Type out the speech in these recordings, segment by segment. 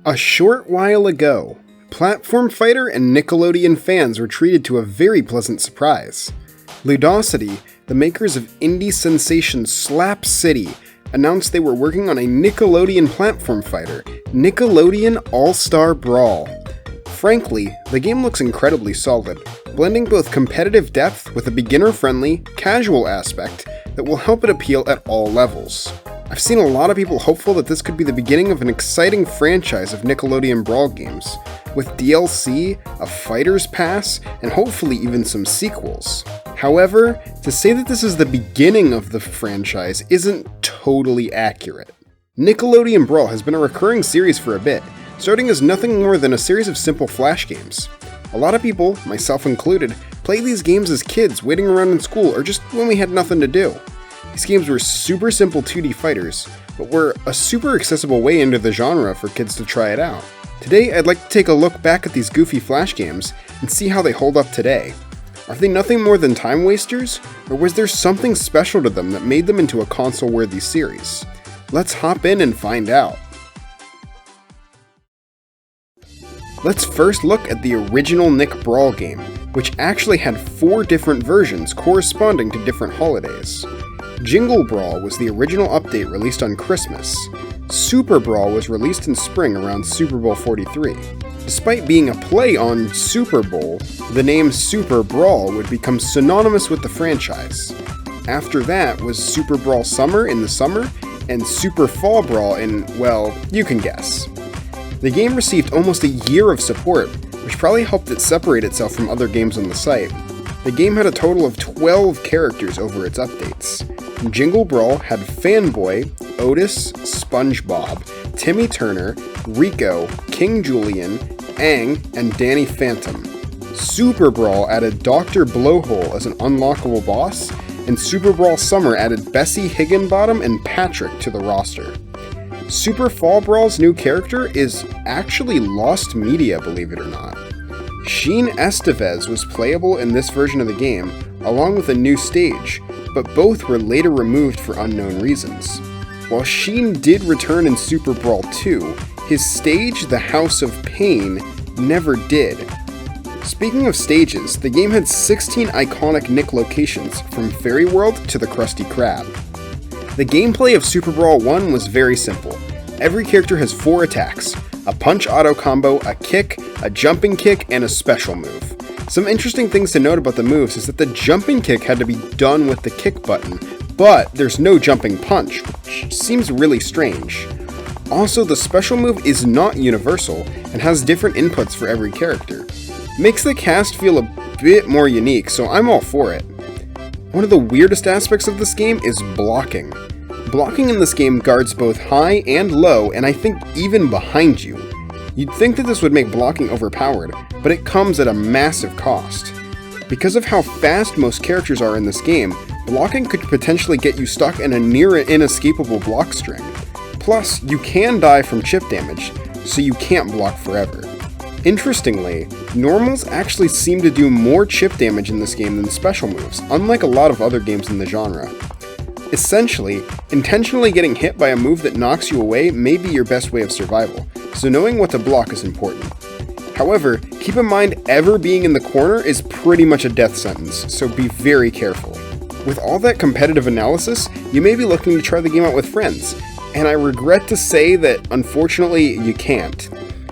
A short while ago, Platform Fighter and Nickelodeon fans were treated to a very pleasant surprise. Ludosity, the makers of indie sensation Slap City, announced they were working on a Nickelodeon platform fighter, Nickelodeon All-Star Brawl. Frankly, the game looks incredibly solid, blending both competitive depth with a beginner-friendly, casual aspect that will help it appeal at all levels. I've seen a lot of people hopeful that this could be the beginning of an exciting franchise of Nickelodeon Brawl games, with DLC, a Fighter's Pass, and hopefully even some sequels. However, to say that this is the beginning of the franchise isn't totally accurate. Nickelodeon Brawl has been a recurring series for a bit, starting as nothing more than a series of simple flash games. A lot of people, myself included, played these games as kids waiting around in school or just when we had nothing to do. These games were super simple 2D fighters, but were a super accessible way into the genre for kids to try it out. Today, I'd like to take a look back at these goofy flash games and see how they hold up today. Are they nothing more than time wasters, or was there something special to them that made them into a console-worthy series? Let's hop in and find out. Let's first look at the original Nick Brawl game, which actually had 4 different versions corresponding to different holidays. Jingle Brawl was the original update released on Christmas. Super Brawl was released in spring around Super Bowl 43. Despite being a play on Super Bowl, the name Super Brawl would become synonymous with the franchise. After that was Super Brawl Summer in the summer, and Super Fall Brawl in, well, you can guess. The game received almost a year of support, which probably helped it separate itself from other games on the site. The game had a total of 12 characters over its updates. Jingle Brawl had Fanboy, Otis, SpongeBob, Timmy Turner, Rico, King Julian, Aang, and Danny Phantom. Super Brawl added Dr. Blowhole as an unlockable boss, and Super Brawl Summer added Bessie Higginbottom and Patrick to the roster. Super Fall Brawl's new character is actually lost media, believe it or not. Sheen Estevez was playable in this version of the game, along with a new stage, but both were later removed for unknown reasons. While Sheen did return in Super Brawl 2, his stage, the House of Pain, never did. Speaking of stages, the game had 16 iconic Nick locations, from Fairy World to the Krusty Krab. The gameplay of Super Brawl 1 was very simple. Every character has 4 attacks: a punch auto combo, a kick, a jumping kick, and a special move. Some interesting things to note about the moves is that the jumping kick had to be done with the kick button, but there's no jumping punch, which seems really strange. Also, the special move is not universal and has different inputs for every character. Makes the cast feel a bit more unique, so I'm all for it. One of the weirdest aspects of this game is blocking. Blocking in this game guards both high and low, and I think even behind you. You'd think that this would make blocking overpowered, but it comes at a massive cost. Because of how fast most characters are in this game, blocking could potentially get you stuck in a near inescapable block string. Plus, you can die from chip damage, so you can't block forever. Interestingly, normals actually seem to do more chip damage in this game than special moves, unlike a lot of other games in the genre. Essentially, intentionally getting hit by a move that knocks you away may be your best way of survival, so knowing what to block is important. However, keep in mind ever being in the corner is pretty much a death sentence, so be very careful. With all that competitive analysis, you may be looking to try the game out with friends, and I regret to say that unfortunately you can't.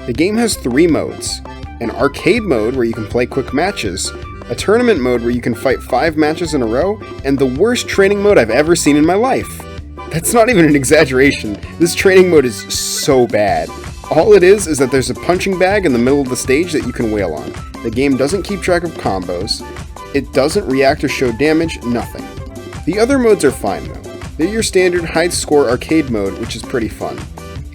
The game has 3 modes: an arcade mode where you can play quick matches, a tournament mode where you can fight 5 matches in a row, and the worst training mode I've ever seen in my life. That's not even an exaggeration, this training mode is so bad. All it is that there's a punching bag in the middle of the stage that you can wail on. The game doesn't keep track of combos, it doesn't react or show damage, nothing. The other modes are fine though. They're your standard high score arcade mode, which is pretty fun.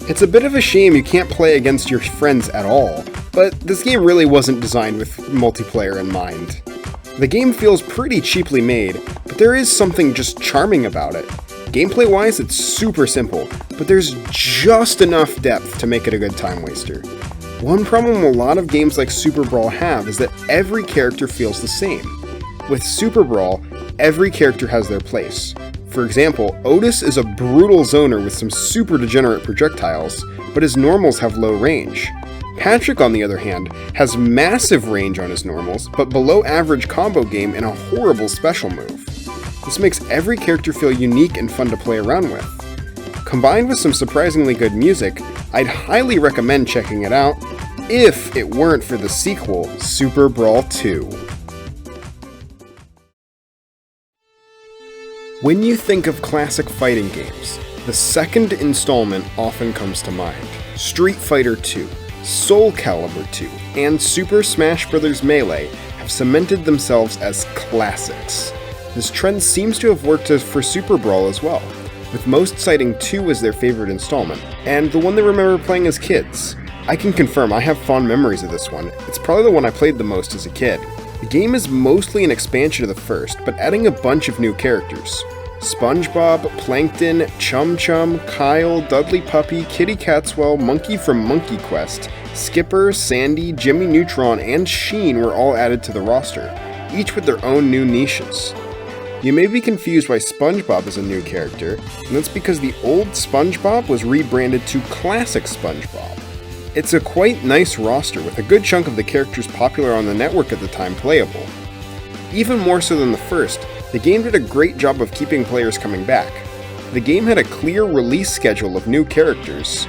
It's a bit of a shame you can't play against your friends at all, but this game really wasn't designed with multiplayer in mind. The game feels pretty cheaply made, but there is something just charming about it. Gameplay-wise, it's super simple, but there's just enough depth to make it a good time waster. One problem a lot of games like Super Brawl have is that every character feels the same. With Super Brawl, every character has their place. For example, Otis is a brutal zoner with some super degenerate projectiles, but his normals have low range. Patrick, on the other hand, has massive range on his normals, but below average combo game and a horrible special move. This makes every character feel unique and fun to play around with. Combined with some surprisingly good music, I'd highly recommend checking it out, if it weren't for the sequel, Super Brawl 2. When you think of classic fighting games, the second installment often comes to mind. Street Fighter 2, Soul Calibur 2, and Super Smash Bros. Melee have cemented themselves as classics. This trend seems to have worked for Super Brawl as well, with most citing 2 as their favorite installment, and the one they remember playing as kids. I can confirm I have fond memories of this one. It's probably the one I played the most as a kid. The game is mostly an expansion of the first, but adding a bunch of new characters. SpongeBob, Plankton, Chum Chum, Kyle, Dudley Puppy, Kitty Catswell, Monkey from Monkey Quest, Skipper, Sandy, Jimmy Neutron, and Sheen were all added to the roster, each with their own new niches. You may be confused why SpongeBob is a new character, and that's because the old SpongeBob was rebranded to Classic SpongeBob. It's a quite nice roster with a good chunk of the characters popular on the network at the time playable. Even more so than the first, the game did a great job of keeping players coming back. The game had a clear release schedule of new characters.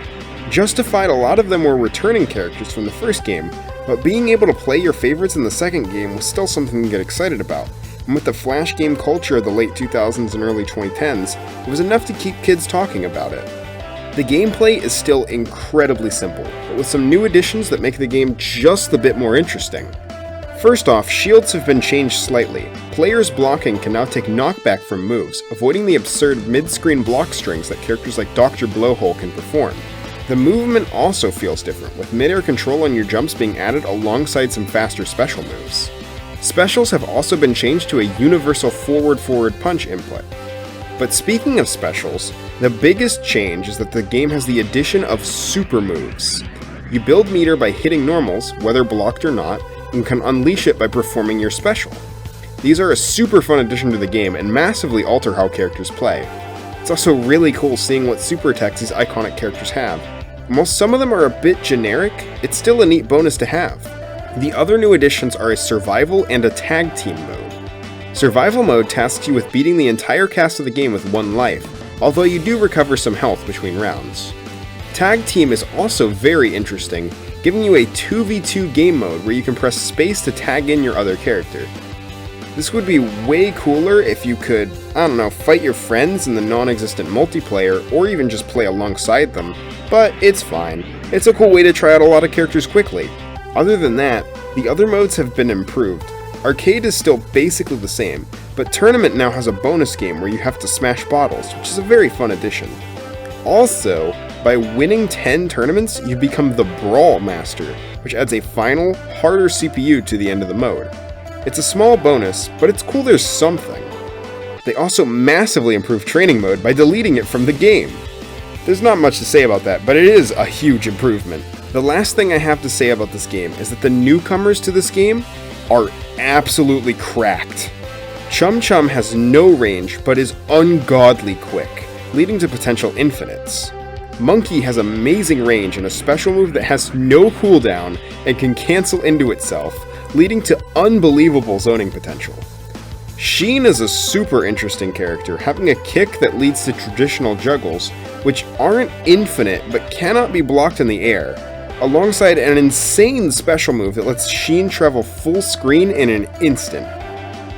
Justified, a lot of them were returning characters from the first game, but being able to play your favorites in the second game was still something to get excited about, and with the flash game culture of the late 2000s and early 2010s, it was enough to keep kids talking about it. The gameplay is still incredibly simple, but with some new additions that make the game just a bit more interesting. First off, shields have been changed slightly. Players blocking can now take knockback from moves, avoiding the absurd mid-screen block strings that characters like Dr. Blowhole can perform. The movement also feels different, with mid-air control on your jumps being added alongside some faster special moves. Specials have also been changed to a universal forward-forward punch input. But speaking of specials, the biggest change is that the game has the addition of super moves. You build meter by hitting normals, whether blocked or not, and can unleash it by performing your special. These are a super fun addition to the game and massively alter how characters play. It's also really cool seeing what super attacks these iconic characters have. And while some of them are a bit generic, it's still a neat bonus to have. The other new additions are a survival and a tag team mode. Survival mode tasks you with beating the entire cast of the game with 1 life, although you do recover some health between rounds. Tag team is also very interesting, giving you a 2v2 game mode where you can press space to tag in your other character. This would be way cooler if you could, fight your friends in the non-existent multiplayer, or even just play alongside them, but it's fine. It's a cool way to try out a lot of characters quickly. Other than that, the other modes have been improved. Arcade is still basically the same, but Tournament now has a bonus game where you have to smash bottles, which is a very fun addition. Also, by winning 10 tournaments, you become the Brawl Master, which adds a final, harder CPU to the end of the mode. It's a small bonus, but it's cool there's something. They also massively improved training mode by deleting it from the game. There's not much to say about that, but it is a huge improvement. The last thing I have to say about this game is that the newcomers to this game are absolutely cracked. Chum Chum has no range, but is ungodly quick, leading to potential infinites. Monkey has amazing range and a special move that has no cooldown and can cancel into itself, leading to unbelievable zoning potential. Sheen is a super interesting character, having a kick that leads to traditional juggles, which aren't infinite but cannot be blocked in the air, alongside an insane special move that lets Sheen travel full screen in an instant.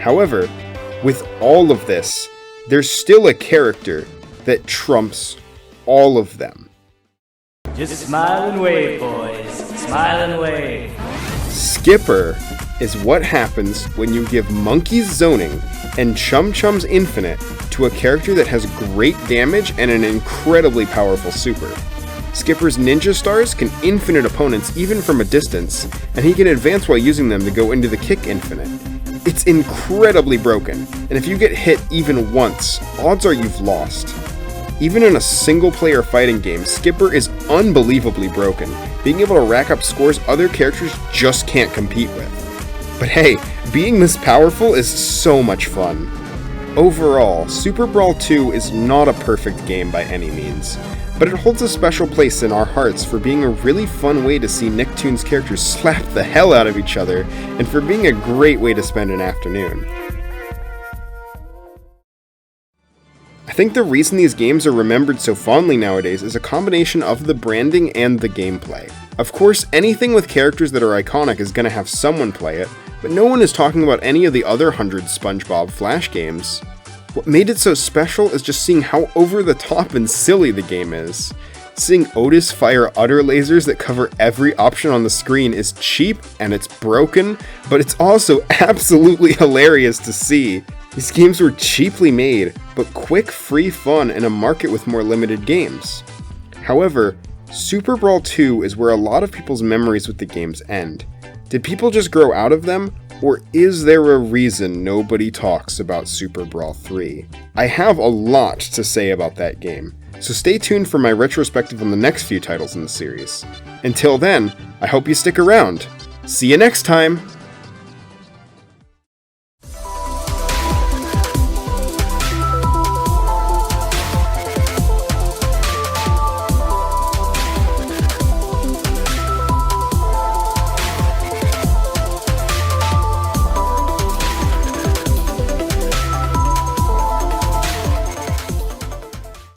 However, with all of this, there's still a character that trumps all of them. Just smile and wave, boys. Smile and wave. Skipper is what happens when you give Monkey's zoning and Chum Chum's infinite to a character that has great damage and an incredibly powerful super. Skipper's ninja stars can infinite opponents even from a distance, and he can advance while using them to go into the kick infinite. It's incredibly broken, and if you get hit even once, odds are you've lost. Even in a single-player fighting game, Skipper is unbelievably broken, being able to rack up scores other characters just can't compete with. But hey, being this powerful is so much fun. Overall, Super Brawl 2 is not a perfect game by any means, but it holds a special place in our hearts for being a really fun way to see Nicktoons characters slap the hell out of each other, and for being a great way to spend an afternoon. I think the reason these games are remembered so fondly nowadays is a combination of the branding and the gameplay. Of course, anything with characters that are iconic is going to have someone play it, but no one is talking about any of the other 100 SpongeBob Flash games. What made it so special is just seeing how over the top and silly the game is. Seeing Otis fire utter lasers that cover every option on the screen is cheap and it's broken, but it's also absolutely hilarious to see. These games were cheaply made, but quick, free fun in a market with more limited games. However, Super Brawl 2 is where a lot of people's memories with the games end. Did people just grow out of them, or is there a reason nobody talks about Super Brawl 3? I have a lot to say about that game, so stay tuned for my retrospective on the next few titles in the series. Until then, I hope you stick around. See you next time!